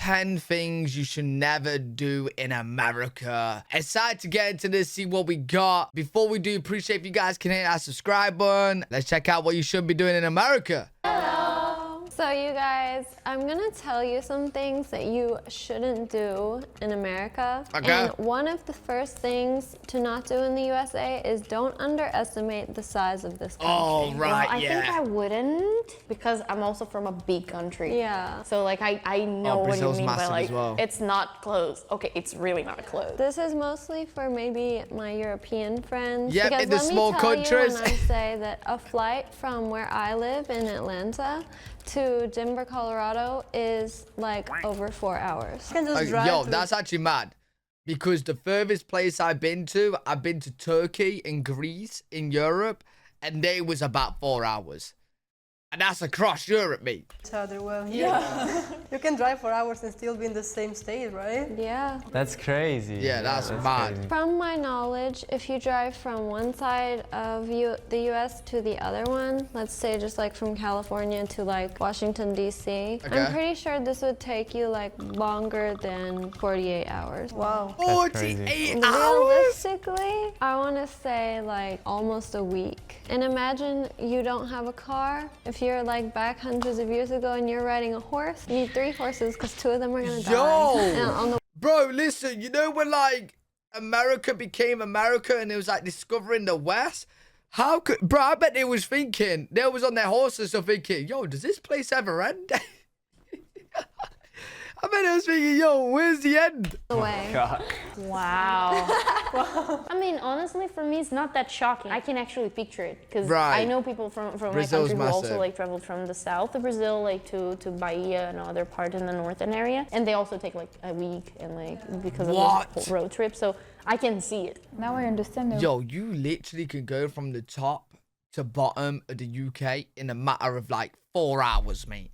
10 things you should never do in America. Excited to get into this, see what we got. Before we do, appreciate if you guys can hit that subscribe button. Let's check out what you should be doing in America. So you guys, I'm gonna tell you some things that you shouldn't do in America. Okay. And one of the first things to not do in the USA is don't underestimate the size of this country. Oh, right, Well, I think I wouldn't because I'm also from a big country. Yeah. So like I know what you Brazil's mean by massive like as well. it's not close. Okay, it's really not close. This is mostly for maybe my European friends. Yep, because in the let small me tell countries. you when I say that a flight from where I live in Atlanta to Denver, Colorado is like over 4 hours. Yo, that's actually mad. Because the furthest place I've been to Turkey and Greece in Europe, and they was about 4 hours. And that's across Europe, mate. Well, yeah. You can drive for hours and still be in the same state, right? Yeah. That's crazy. Yeah, that's mad. crazy. From my knowledge, if you drive from one side of the US to the other one, let's say just like from California to like Washington, D.C., Okay. I'm pretty sure this would take you like longer than 48 hours. Wow. 48 hours? Realistically, I want to say like almost a week. And imagine you don't have a car. If you're like back hundreds of years ago and you're riding a horse, you need 3 horses because 2 of them are gonna die. And on the Bro, listen, you know when like America became America and it was like discovering the West? How could, bro, I bet they was thinking, they was on their horses so thinking, yo, does this place ever end? I bet they was thinking, yo, where's the end? way. God. Wow. I mean, honestly, for me, it's not that shocking. I can actually picture it because Right. I know people from my Brazil's country who also massive. like traveled from the south of Brazil, like to Bahia and other part in the northern area, and they also take like a week and like because of What? the whole road trip. So I can see it. Now I understand. Yo, you literally can go from the top to bottom of the UK in a matter of like 4 hours, mate.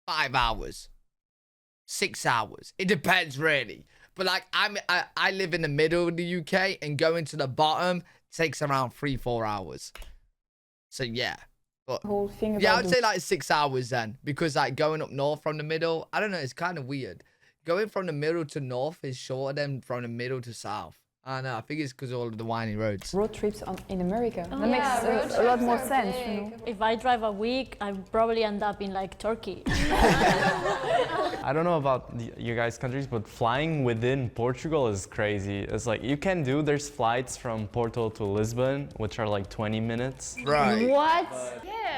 5 hours. 6 hours. It depends, really. But like, I live in the middle of the UK, and going to the bottom takes around 3-4 hours. So yeah. But whole thing about yeah, I'd say like 6 hours then, because like going up north from the middle, I don't know, it's kind of weird. Going from the middle to north is shorter than from the middle to south. I don't know, I think it's because of all of the windy roads. road trips in America. That yeah, road makes a lot trips more are sense, big. you know. If I drive a week, I probably end up in like Turkey. I don't know about you guys' countries, but flying within Portugal is crazy. It's like you can do, there's flights from Porto to Lisbon, which are like 20 minutes. Right. What?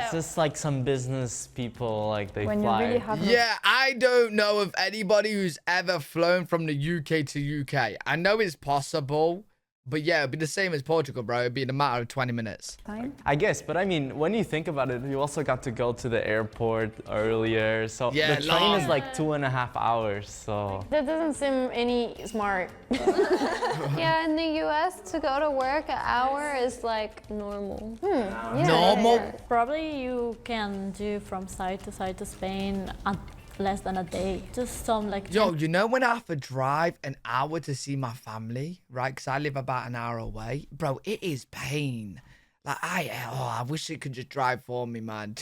It's just like some business people, like they When fly. you really have Yeah, I don't know of anybody who's ever flown from the UK to UK. I know it's possible, but yeah, it'd be the same as Portugal, bro. It'd be in a matter of 20 minutes. time. I guess, but I mean, when you think about it, you also got to go to the airport earlier. So Yeah, the train long. is like 2.5 hours. So That doesn't seem any smart. Yeah, in the US, to go to work an hour is like normal. Normal? Probably you can do from side to Spain at less than a day. Just some like Yo, you know when I have to drive an hour to see my family, right? Because I live about an hour away. Bro, it is pain. Like, I wish it could just drive for me, man.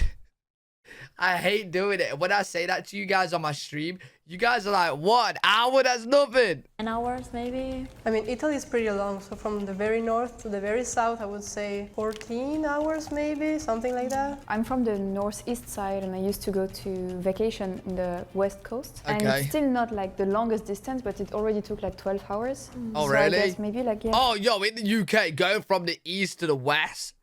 I hate doing it. When I say that to you guys on my stream, you guys are like, what? An hour? That's nothing. 10 hours maybe. I mean, Italy is pretty long, so from the very north to the very south, I would say 14 hours maybe, something like that. I'm from the northeast side and I used to go to vacation in the west coast. And Okay. it's still not like the longest distance, but it already took like 12 hours. Oh, So I really? guess maybe like, yeah. Oh, yo, in the UK, going from the east to the west,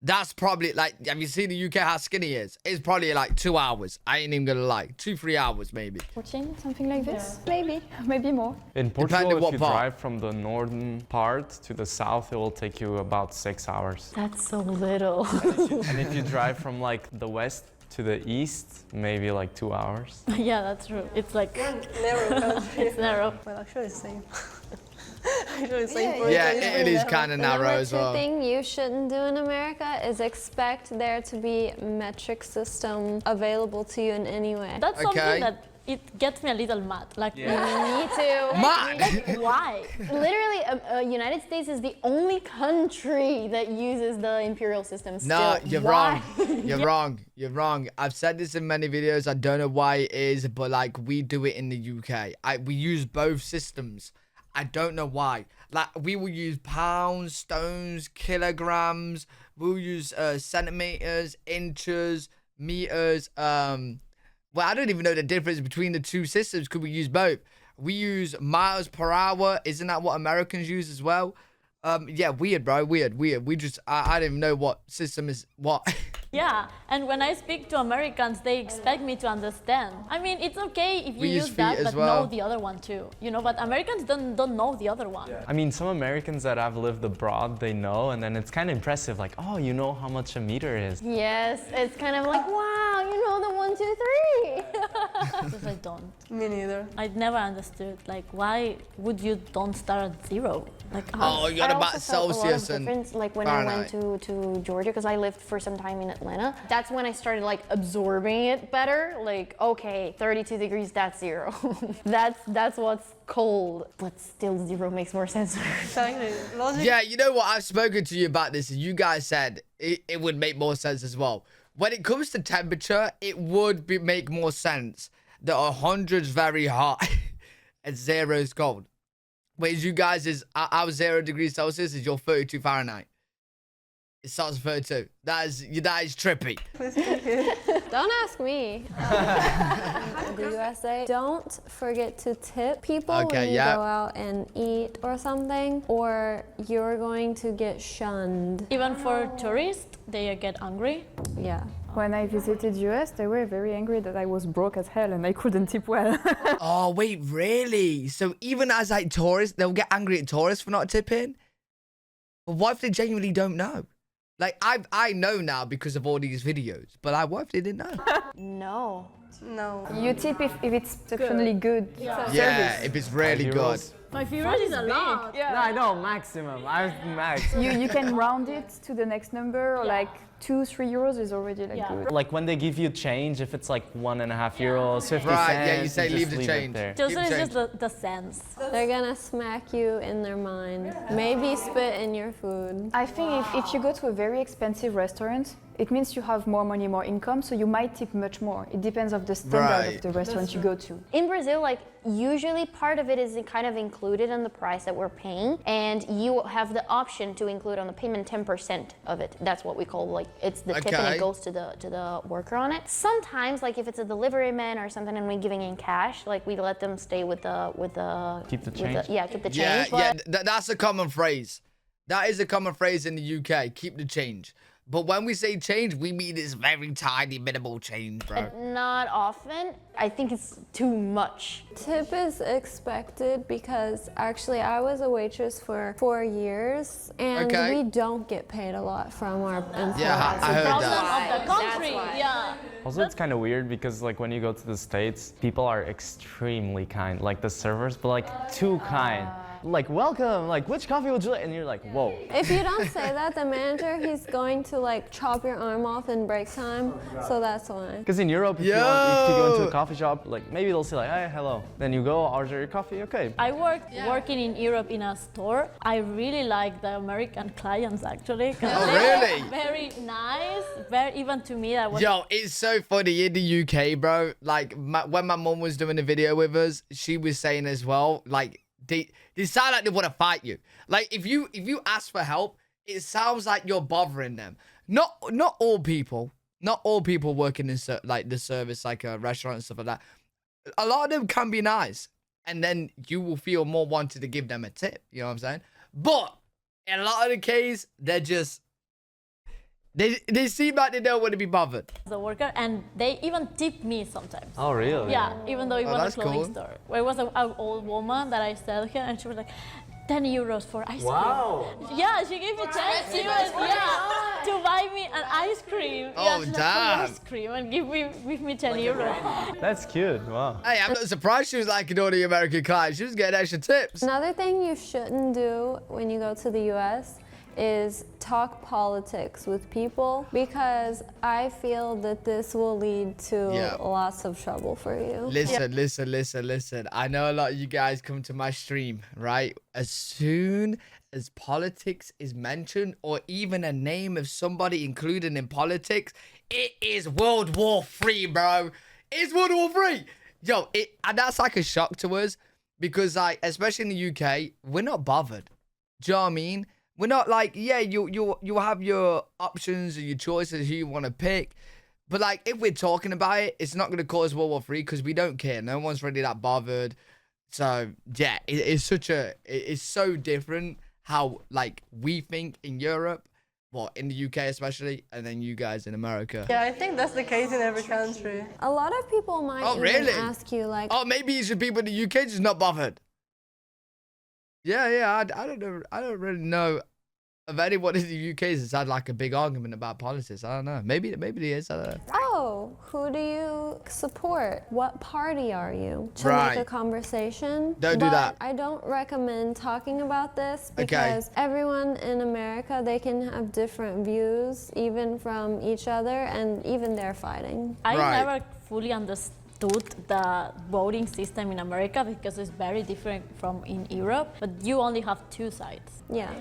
that's probably like, have you seen the UK how skinny it is? It's probably like 2 hours. I ain't even gonna lie. 2-3 hours maybe. 14, something like this? Maybe, maybe more. in Depending Portugal, what if you part. drive from the northern part to the south, it will take you about 6 hours. That's so little. And if you drive from like the west to the east, maybe like 2 hours. Yeah, that's true. It's like Narrow country. it's narrow. Well, actually, same. Actually, same for Yeah, Italy, it's it pretty is narrow. kind of narrow Number as 2 well. thing you shouldn't do in America is expect there to be metric system available to you in any way. That's Okay. something that it gets me a little mad. Like, Me too. Mad? why? Literally, United States is the only country that uses the imperial system still. No, you're Why? wrong. You're wrong. You're wrong. I've said this in many videos. I don't know why it is, but like we do it in the UK. We use both systems. I don't know why. Like we will use pounds, stones, kilograms. We'll use centimeters, inches, meters. Well, I don't even know the difference between the two systems. Could we use both? We use miles per hour. Isn't that what Americans use as well? Yeah, weird, bro. Weird. We just, I don't even know what system is what. Yeah, and when I speak to Americans, they expect me to understand. I mean, it's okay if you We use use that, feet as but well. know the other one too. You know, but Americans don't know the other one. I mean, some Americans that have lived abroad, they know, and then it's kind of impressive. Like, oh, you know how much a meter is. Yes, it's kind of like, wow, you know the 1, 2, 3. Because I don't. Me neither. I never understood, like, why would you don't start at 0? Like, Oh, you got I about also felt a lot of Celsius and difference, like when Fahrenheit. I went to Georgia, because I lived for some time in Atlanta. That's when I started like absorbing it better. Like, okay, 32 degrees, that's 0. that's what's cold, but still 0 makes more sense. Exactly. Logic. Yeah, you know what? I've spoken to you about this, and you guys said it would make more sense as well. When it comes to temperature, it would make more sense that 100's very hot and 0 is cold. Whereas you guys is our 0 degrees Celsius is your 32 Fahrenheit. It starts at 32. That is trippy. Don't ask me. The USA. Don't forget to tip people Okay, when you yeah. go out and eat or something, or you're going to get shunned. even for tourists, they get angry. Yeah. When I visited US, they were very angry that I was broke as hell and I couldn't tip well. Oh, wait, really? So even as like tourists, they'll get angry at tourists for not tipping? But what if they genuinely don't know? Like, I know now because of all these videos, but what if they didn't know? No. No. You tip if it's exceptionally good service. Yeah, if it's really good. 5 euros is a lot. No, I know, maximum. I max. You can round it to the next number, or like 2-3 euros is already like Yeah. good. Like when they give you change, if it's like 1.5 euros, 50 Right, cents, yeah, you say just leave the it change. there. Just Keep it's just the sense. They're gonna smack you in their mind. Maybe spit in your food. I think if you go to a very expensive restaurant, it means you have more money, more income, so you might tip much more. It depends of the standard Right. of the restaurant you go to. In Brazil, like usually part of it is kind of included in the price that we're paying, and you have the option to include on the payment 10% of it. That's what we call like it's the tip and Okay. it goes to the worker on it. Sometimes, like if it's a delivery man or something and we're giving in cash, like we let them stay with the Keep the with change? keep the Yeah, change. yeah, But that's a common phrase. That is a common phrase in the UK, keep the change. But when we say change, we mean this very tiny, minimal change, bro. not often. I think it's too much. Tip is expected because actually I was a waitress for 4 years and Okay. we don't get paid a lot from our employees. Yeah, I heard Problem that. of the country. Yeah. Also, it's kind of weird because like when you go to the States, people are extremely kind, like the servers, but like too kind. Like, welcome, like, which coffee would you like? And you're like, whoa. If you don't say that, the manager, he's going to like chop your arm off in break time, so that's why. Because in Europe, if you go into a coffee shop, like maybe they'll say like, hey, hello. Then you go, order your coffee, okay. I worked working in Europe in a store. I really like the American clients actually. 'Cause Oh, they were really? Very nice. Very even to me that was. Yo, it's so funny in the UK, bro. Like, when my mom was doing a video with us, she was saying as well, like, they sound like they want to fight you. Like, if you ask for help, it sounds like you're bothering them. Not all people. Not all people working in like the service, like a restaurant and stuff like that. A lot of them can be nice, and then you will feel more wanted to give them a tip. You know what I'm saying? But in a lot of the case, they're just they seem like they don't want to be bothered. The worker, and they even tip me sometimes. Oh, really? Yeah, even though it was that's a clothing cool. store. Where it was an old woman that I said her, and she was like, 10 euros for ice cream. Wow. Yeah, she gave me 10 euros, yeah, to buy me an ice cream. Oh, yeah, she's like, damn. "For ice cream and give me 10 euros. That's cute, wow. Hey, I'm not surprised she was liking all the American clients. She was getting extra tips. Another thing you shouldn't do when you go to the US is talk politics with people, because I feel that this will lead to lots of trouble for you. Listen. I know a lot of you guys come to my stream, right? As soon as politics is mentioned, or even a name of somebody included in politics, it is World War III, bro. It's World War III. Yo, and that's like a shock to us, because like, especially in the UK, we're not bothered. Do you know what I mean? We're not like, yeah, you have your options and your choices who you want to pick. But like, if we're talking about it, it's not going to cause World War III, because we don't care. No one's really that bothered. So yeah, it's so different how like we think in Europe, well, in the UK especially, and then you guys in America. Yeah, I think that's the case in every country. A lot of people might even ask you like, oh, maybe it's the people in the UK just not bothered. Yeah, I don't know. I don't really know of anyone in the UK that's had like a big argument about politics. I don't know. Maybe it is. I don't know. oh, who do you support? What party are you? To make a conversation. Don't do that. I don't recommend talking about this, because everyone in America, they can have different views, even from each other, and even they're fighting. I never fully understood the voting system in America, because it's very different from in Europe, but you only have two sides. Yeah.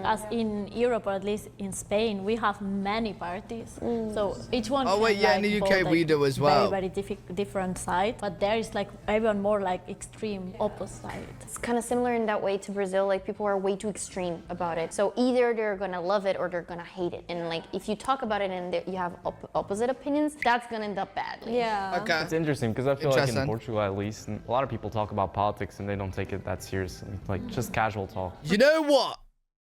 As in Europe, or at least in Spain, we have many parties. So each one in the UK we do as well. Very different side, but there is like even more like extreme opposite. It's kind of similar in that way to Brazil. Like, people are way too extreme about it. So either they're gonna love it or they're gonna hate it. And like, if you talk about it and you have opposite opinions, that's gonna end up badly. Yeah. Okay. It's interesting, because I feel like in Portugal at least, and a lot of people talk about politics and they don't take it that seriously. Like, just casual talk. You know what?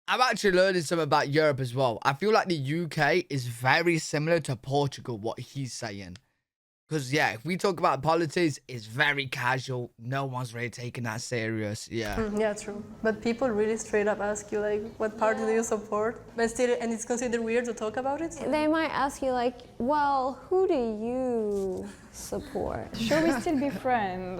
I'm actually learning something about Europe as well. I feel like the UK is very similar to Portugal, what he's saying. Because, yeah, if we talk about politics, it's very casual. No one's really taking that serious. Yeah. Yeah, true. But people really straight up ask you, like, what party do you support? But still, and it's considered weird to talk about it? They might ask you like, well, who do you support? Should we still be friends?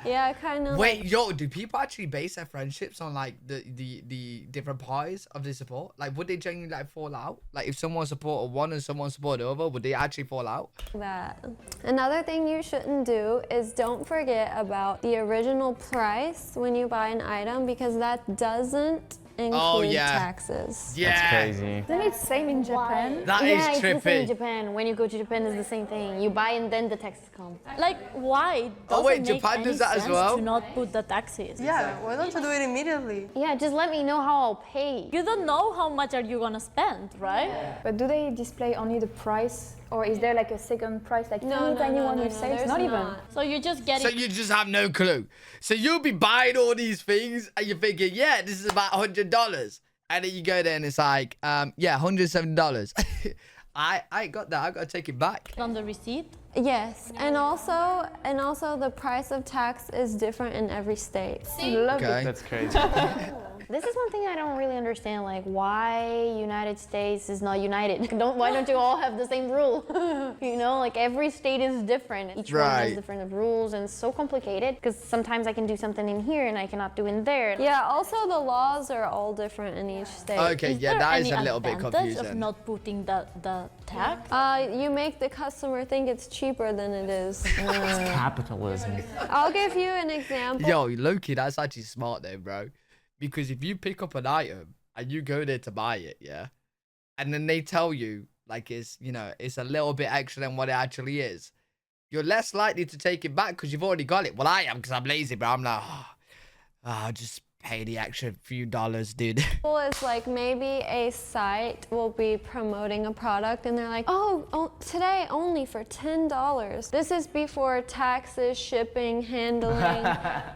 Yeah, kind of. Wait, yo, do people actually base their friendships on like the different parties of the support? Like, would they genuinely like fall out? Like, if someone supported one and someone supported the other, would they actually fall out? That. Another thing you shouldn't do is don't forget about the original price when you buy an item, because that doesn't include taxes. Yeah. That's crazy. Isn't it same in Japan? That is It's the same trippy. in Japan. When you go to Japan, it's the same thing. You buy and then the taxes come. Like, why? Oh, wait, Doesn't make Japan any does that as sense well? To not put the taxes. Yeah, why don't you do it immediately? Yeah, just let me know how I'll pay. You don't know how much are you gonna spend, right? But do they display only the price, or is there like a second price, like No, anyone will say? there's Not even. not. So you just get So it. you just have no clue. So you'll be buying all these things and you're thinking, yeah, this is about $100. And then you go there and it's like, yeah, $107. I ain't got that. I got to take it back. On the receipt. Yes, and also the price of tax is different in every state. Okay. That's crazy. This is one thing I don't really understand, like why United States is not united. Why don't you all have the same rule? You know, like every state is different. Each one has different rules, and it's so complicated because sometimes I can do something in here and I cannot do in there. Yeah, also the laws are all different in each state. Okay, yeah, that is a little bit confusing. Of not putting the tax? You make the customer think it's cheaper than it is. It's capitalism. I'll give you an example. Yo, Loki, that's actually smart though, bro. Because if you pick up an item and you go there to buy it, yeah, and then they tell you like it's, you know, it's a little bit extra than what it actually is, you're less likely to take it back because you've already got it. Well, I am because I'm lazy, bro. I'm like, I'll just pay the extra few dollars, dude. It's like maybe a site will be promoting a product and they're like, oh, today only for $10. This is before taxes, shipping, handling,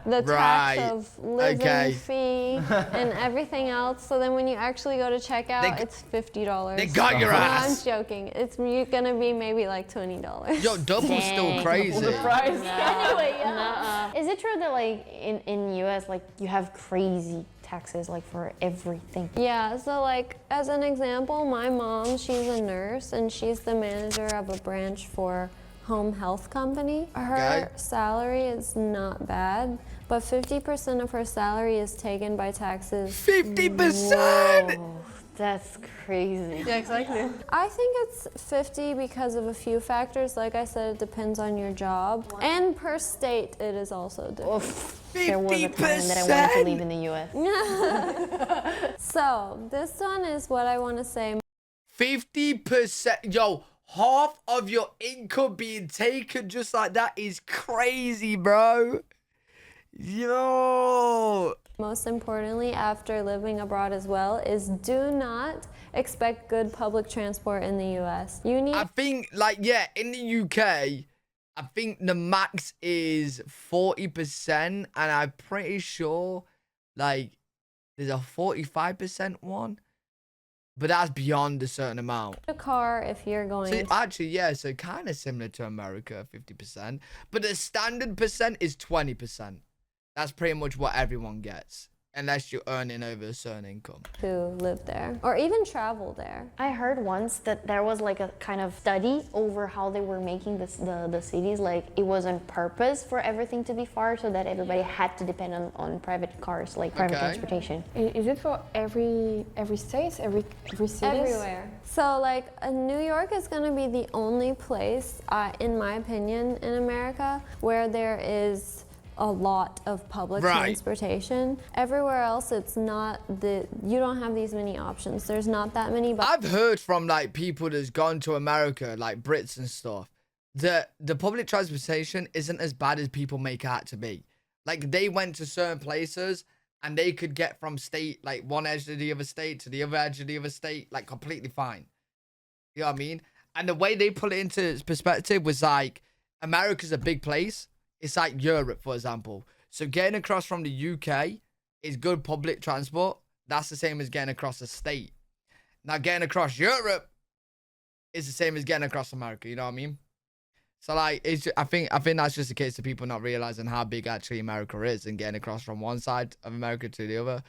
the tax of living fee, and everything else. So then when you actually go to checkout, it's $50. They got your ass. No, I'm joking. It's gonna be maybe like $20. Yo, double's still crazy. The price. Anyway, yeah. Is it true that like in US, like you have crazy taxes like for everything? Yeah, so like as an example, my mom, she's a nurse and she's the manager of a branch for home health company. Her salary is not bad, but 50% of her salary is taken by taxes. 50%! Whoa, that's crazy. Yeah, exactly. I think it's 50 because of a few factors. Like I said, it depends on your job. And per state, it is also different. Oof. There was a time that I wanted to live in the US. So, this one is what I want to say. 50%. Yo, half of your income being taken just like that is crazy, bro. Yo. Most importantly, after living abroad as well, is do not expect good public transport in the US. You need. I think, like, yeah, in the UK, I think the max is 40%, and I'm pretty sure, like, there's a 45% one, but that's beyond a certain amount. A car if you're going. So actually, yeah, so kind of similar to America, 50%, but the standard percent is 20%. That's pretty much what everyone gets, unless you're earning over a certain income. To live there or even travel there. I heard once that there was like a kind of study over how they were making the cities, like it was on purpose for everything to be far so that everybody had to depend on private cars, like private transportation. Is it for every state, every city? Everywhere. So like New York is going to be the only place, in my opinion, in America where there is a lot of public transportation. Everywhere else, it's not you don't have these many options. There's not that many. I've heard from like people that's gone to America, like Brits and stuff, that the public transportation isn't as bad as people make it out to be. Like they went to certain places and they could get from state, like one edge to the other state to the other edge of the other state, like completely fine. You know what I mean? And the way they put it into perspective was like, America's a big place. It's like Europe, for example. So getting across from the UK is good public transport. That's the same as getting across a state. Now, getting across Europe is the same as getting across America. You know what I mean? So, like, I think that's just the case of people not realizing how big actually America is, and getting across from one side of America to the other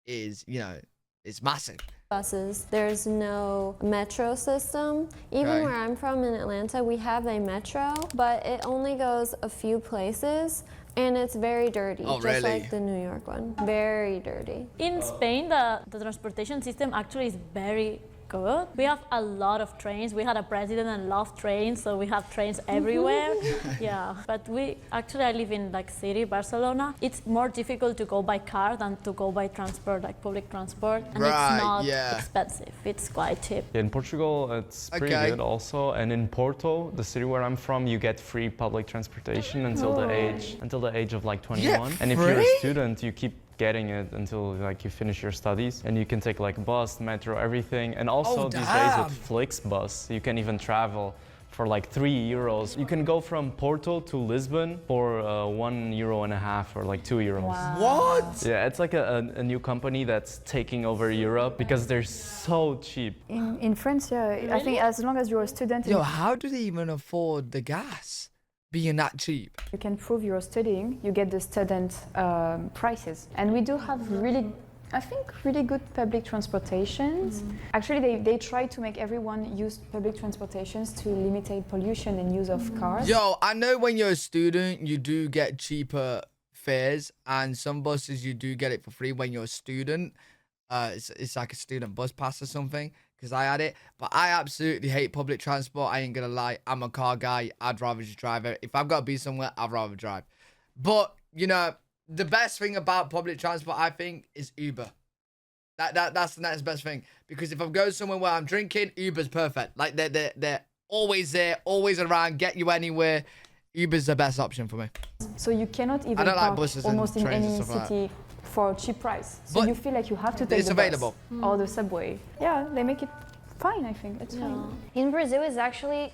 is, you know, it's massive. Buses. There's no metro system. Even where I'm from in Atlanta, we have a metro, but it only goes a few places and it's very dirty. Oh, just really? like the New York one. Very dirty. In Spain, the transportation system actually is very good. We have a lot of trains. We had a president and loved trains, so we have trains everywhere. Yeah, but I live in like city, Barcelona. It's more difficult to go by car than to go by transport, like public transport, and it's not expensive. It's quite cheap. In Portugal, it's pretty good also. And in Porto, the city where I'm from, you get free public transportation until the age of like 21. And if you're a student, you keep getting it until like you finish your studies, and you can take like bus, metro, everything. And also these days with Flixbus, you can even travel for like €3. You can go from Porto to Lisbon for €1.50 or like €2. Wow. What? Yeah, it's like a new company that's taking over Europe because they're so cheap. In France, yeah, really? I think as long as you're a student. Yo, how do they even afford the gas being that cheap? You can prove you're studying, you get the student prices. And we do have really good public transportations. Actually, they try to make everyone use public transportations to limit pollution and use of cars. Yo, I know when you're a student, you do get cheaper fares, and some buses you do get it for free when you're a student. It's like a student bus pass or something, because I had it. But I absolutely hate public transport. I ain't gonna lie. I'm a car guy. I'd rather just drive it. If I've got to be somewhere, I'd rather drive. But, you know, the best thing about public transport, I think, is Uber. That's the next best thing. Because if I'm going somewhere where I'm drinking, Uber's perfect. Like, they're always there, always around, get you anywhere. Uber's the best option for me. So you cannot even park almost in any city for a cheap price. So but you feel like you have to take the bus or the subway. Yeah, they make it fine, I think. It's fine. In Brazil, it's actually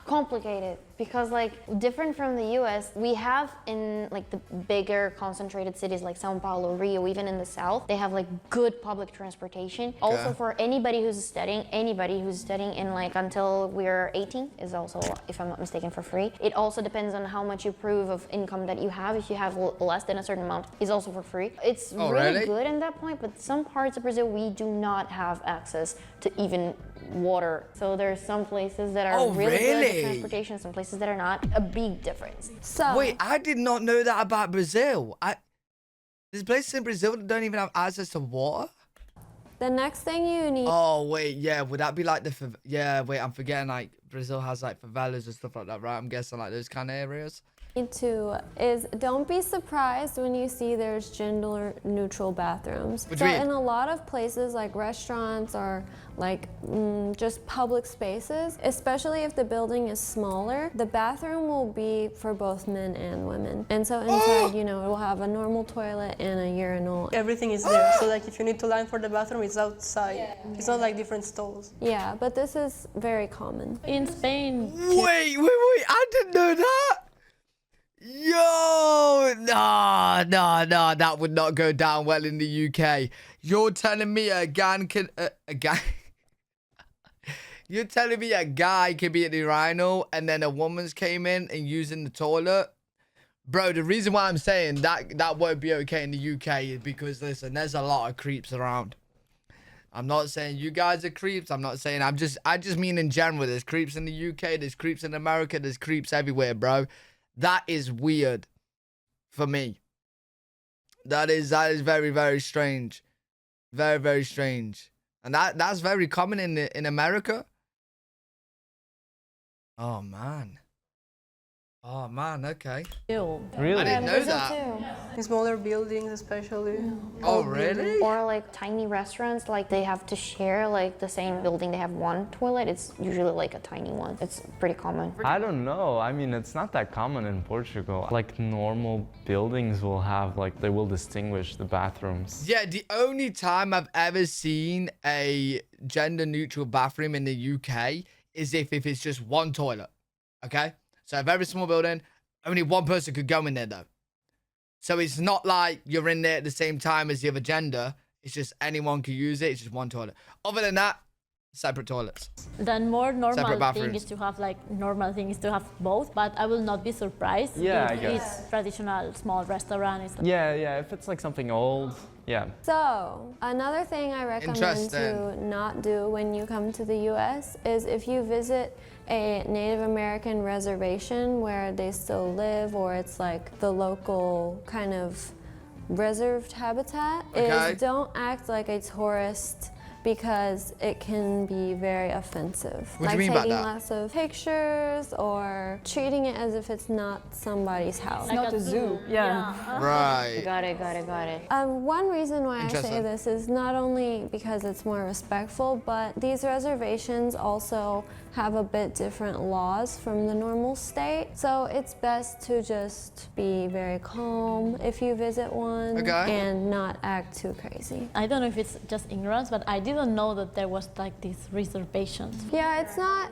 complicated because, like, different from the US, we have in like the bigger concentrated cities like São Paulo, Rio, even in the south, they have like good public transportation. Okay. Also, for anybody who's studying in like until we're 18 is also, if I'm not mistaken, for free. It also depends on how much you prove of income that you have. If you have less than a certain amount, is also for free. It's really good in that point, but some parts of Brazil we do not have access to even water. So there's some places that are really good at transportation, some places that are not. A big difference. So wait, I did not know that about Brazil. There's places in Brazil that don't even have access to water. the next thing you need Oh wait, yeah, would that be like wait, I'm forgetting, like Brazil has like favelas and stuff like that, right? I'm guessing like those kind of areas. to is don't be surprised when you see there's gender neutral bathrooms. What do So you mean? in a lot of places like restaurants or like just public spaces, especially if the building is smaller, the bathroom will be for both men and women. And so inside, you know, it will have a normal toilet and a urinal. Everything is there. So like if you need to line for the bathroom, it's outside. Yeah. It's not like different stalls. Yeah, but this is very common. In Spain, Wait, I didn't know that. Yo, nah, that would not go down well in the UK. You're telling me a guy can You're telling me a guy can be at the urinal and then a woman's came in and using the toilet? Bro, the reason why I'm saying that won't be okay in the UK is because, listen, there's a lot of creeps around. I'm not saying you guys are creeps. I'm not saying, I just mean in general. There's creeps in the UK. There's creeps in America. There's creeps everywhere, bro. That is weird for me. That is very, very strange. Very, very strange. And that's very common in America. Oh man. Oh man, okay. too. Really? I didn't know Brazil that. too. In smaller buildings, especially. Oh really? Or like tiny restaurants, like they have to share like the same building. They have one toilet. It's usually like a tiny one. It's pretty common. I don't know. I mean, it's not that common in Portugal. Like normal buildings will have like they will distinguish the bathrooms. Yeah, the only time I've ever seen a gender neutral bathroom in the UK is if it's just one toilet. Okay? So a very small building, only one person could go in there though. So it's not like you're in there at the same time as the other gender. It's just anyone can use it. It's just one toilet. Other than that, separate toilets. The more normal Separate thing bathrooms. is to have both, but I will not be surprised Yeah, I if guess. it's traditional small restaurant. Yeah, if it's like something old, yeah. So, another thing I recommend to Interesting. not do when you come to the US is if you visit a Native American reservation where they still live, or it's like the local kind of reserved habitat, Okay. is don't act like a tourist because it can be very offensive. What do like you mean by taking that? lots of pictures or treating it as if it's not somebody's house. It's not a zoo. Yeah. Right. Got it. One reason why I say Interesting. this is not only because it's more respectful, but these reservations also have a bit different laws from the normal state. So it's best to just be very calm if you visit one Okay. and not act too crazy. I don't know if it's just ignorance, but I didn't know that there was like these reservations. Yeah,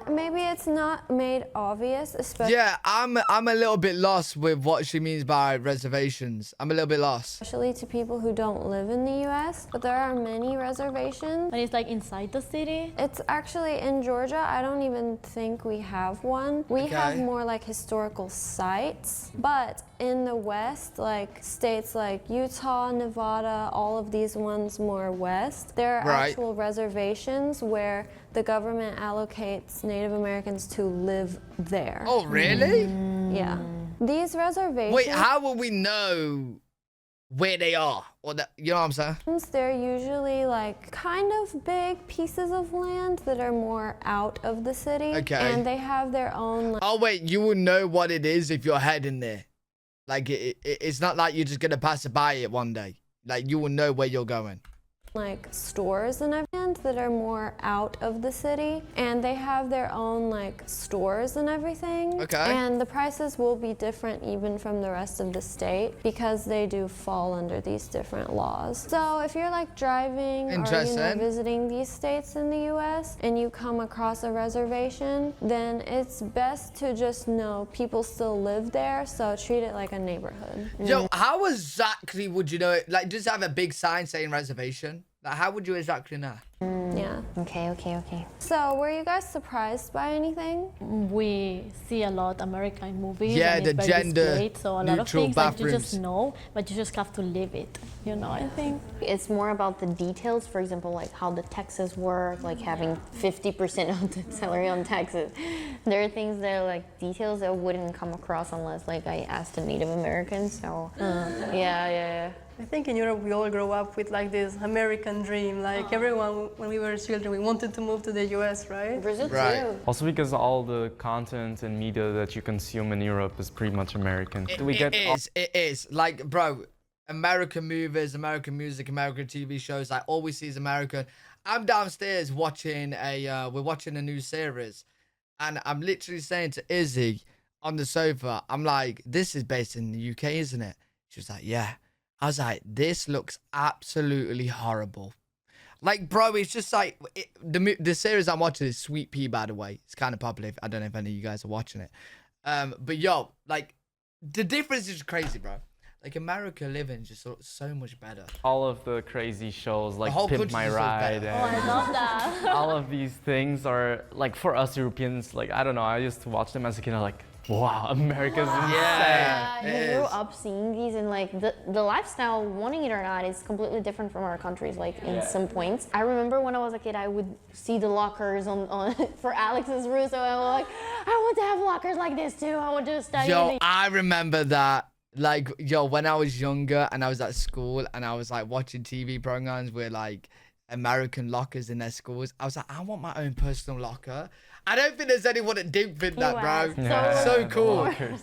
maybe it's not made obvious, especially Yeah, I'm a little bit lost with what she means by reservations. I'm a little bit lost. to people who don't live in the US, but there are many reservations. But it's like inside the city. It's actually in Georgia. I don't even think we have one. We have Okay. more like historical sites, but in the West, like states like Utah, Nevada, all of these ones more west, there are Right. actual reservations where the government allocates Native Americans to live there. Oh, really? Yeah. These reservations, Wait, how will we know where they are? Or that, you know what I'm saying? they're usually like kind of big pieces of land that are more out of the city. Okay. And they have their own like, Oh, wait, you will know what it is if you're heading there. Like, it's not like you're just going to pass by it one day. Like, you will know where you're going. like stores and everything that are more out of the city, and they have their own like stores and everything. Okay. And the prices will be different even from the rest of the state because they do fall under these different laws. So if you're like driving or Interesting. visiting these states in the US and you come across a reservation, then it's best to just know people still live there, so treat it like a neighborhood. Yo, how exactly would you know it? Like, just have a big sign saying reservation? Like, how would you exactly know? Yeah. Okay. So, were you guys surprised by anything? We see a lot American movies. Yeah, and the it's very gender displayed, so a lot of neutral things that you just bathrooms. know, but you just have to live it. You know, I think. It's more about the details, for example, like how the taxes work, like having 50% of the salary on taxes. There are things that are like details that wouldn't come across unless like I asked a Native American, so yeah. I think in Europe we all grow up with like this American dream. Like everyone, when we were children, we wanted to move to the US, right? Brazil Right. too. Also because all the content and media that you consume in Europe is pretty much American. It is. Like, bro, American movies, American music, American TV shows, like all we see is American. I'm downstairs watching we're watching a new series, and I'm literally saying to Izzy on the sofa, I'm like, this is based in the UK, isn't it? She was like, yeah. I was like, this looks absolutely horrible. Like, bro, it's just like, the series I'm watching is Sweet Pea, by the way. It's kind of popular. I don't know if any of you guys are watching it. But yo, like, the difference is crazy, bro. Like, America living just so much better. All of the crazy shows like whole Pimp My country's so Ride better. Oh, I and love that. all of these things are like for us Europeans, like I don't know, I used to watch them as a kid, I'm like, wow, America's insane. Yeah, You it grew is. up seeing these, and like the lifestyle, wanting it or not, is completely different from our countries. Like in some points, I remember when I was a kid, I would see the lockers on for Alex's Russo, and I was like, I want to have lockers like this too. I want to study. Yo, I remember that. Like, yo, when I was younger and I was at school and I was like watching TV programs with like American lockers in their schools, I was like, I want my own personal locker. I don't think there's anyone that didn't think that, bro. Yeah, So the cool. lockers.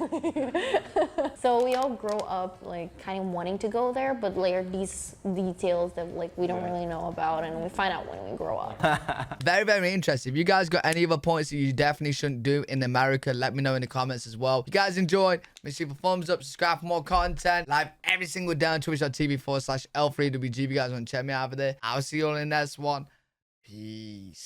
So we all grow up like kind of wanting to go there, but later these details that like we don't really know about, and we find out when we grow up. Very, very interesting. If you guys got any other points that you definitely shouldn't do in America, let me know in the comments as well. If you guys enjoyed, make sure you leave a thumbs up, subscribe for more content. Live every single day on twitch.tv/L3WG. If you guys want to check me out over there, I'll see you all in the next one. Peace.